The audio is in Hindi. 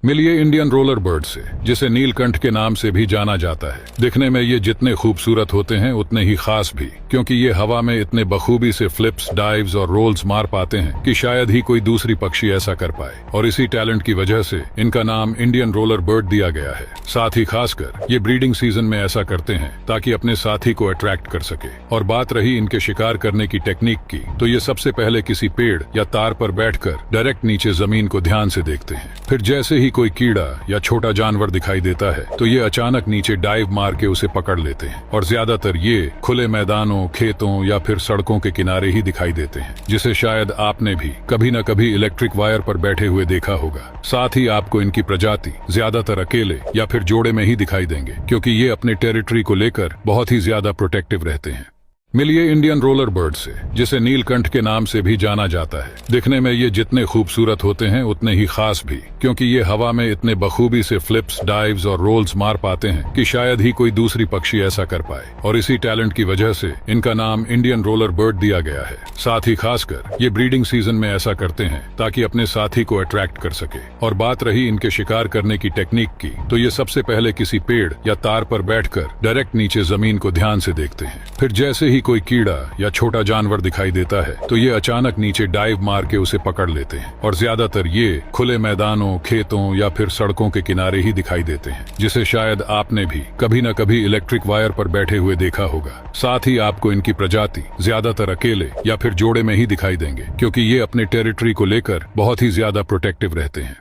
मिलिए इंडियन रोलर बर्ड से, जिसे नीलकंठ के नाम से भी जाना जाता है। दिखने में ये जितने खूबसूरत होते हैं उतने ही खास भी, क्योंकि ये हवा में इतने बखूबी से फ्लिप्स, डाइव्स और रोल्स मार पाते हैं कि शायद ही कोई दूसरी पक्षी ऐसा कर पाए। और इसी टैलेंट की वजह से इनका नाम इंडियन रोलर बर्ड दिया गया है। साथ ही खासकर ये ब्रीडिंग सीजन में ऐसा करते हैं ताकि अपने साथी को अट्रैक्ट कर सके। और बात रही इनके शिकार करने की टेक्निक की, तो ये सबसे पहले किसी पेड़ या तार पर बैठकर डायरेक्ट नीचे जमीन को ध्यान से देखते हैं। फिर जैसे ही कोई कीड़ा या छोटा जानवर दिखाई देता है तो ये अचानक नीचे डाइव मार के उसे पकड़ लेते हैं। और ज्यादातर ये खुले मैदानों, खेतों या फिर सड़कों के किनारे ही दिखाई देते हैं, जिसे शायद आपने भी कभी न कभी इलेक्ट्रिक वायर पर बैठे हुए देखा होगा। साथ ही आपको इनकी प्रजाति ज्यादातर अकेले या फिर जोड़े में ही दिखाई देंगे, क्योंकि ये अपने टेरिटरी को लेकर बहुत ही ज्यादा प्रोटेक्टिव रहते हैं। मिलिए इंडियन रोलर बर्ड से, जिसे नीलकंठ के नाम से भी जाना जाता है। दिखने में ये जितने खूबसूरत होते हैं उतने ही खास भी, क्योंकि ये हवा में इतने बखूबी से फ्लिप्स, डाइव्स और रोल्स मार पाते हैं कि शायद ही कोई दूसरी पक्षी ऐसा कर पाए। और इसी टैलेंट की वजह से इनका नाम इंडियन रोलर बर्ड दिया गया है। साथ ही खासकर ये ब्रीडिंग सीजन में ऐसा करते हैं ताकि अपने साथी को अट्रैक्ट कर सके। और बात रही इनके शिकार करने की टेक्निक की, तो ये सबसे पहले किसी पेड़ या तार पर बैठकर डायरेक्ट नीचे जमीन को ध्यान से देखते हैं। फिर जैसे ही कोई कीड़ा या छोटा जानवर दिखाई देता है तो ये अचानक नीचे डाइव मार के उसे पकड़ लेते हैं। और ज्यादातर ये खुले मैदानों, खेतों या फिर सड़कों के किनारे ही दिखाई देते हैं, जिसे शायद आपने भी कभी न कभी इलेक्ट्रिक वायर पर बैठे हुए देखा होगा। साथ ही आपको इनकी प्रजाति ज्यादातर अकेले या फिर जोड़े में ही दिखाई देंगे, क्योंकि ये अपने टेरिटरी को लेकर बहुत ही ज्यादा प्रोटेक्टिव रहते हैं।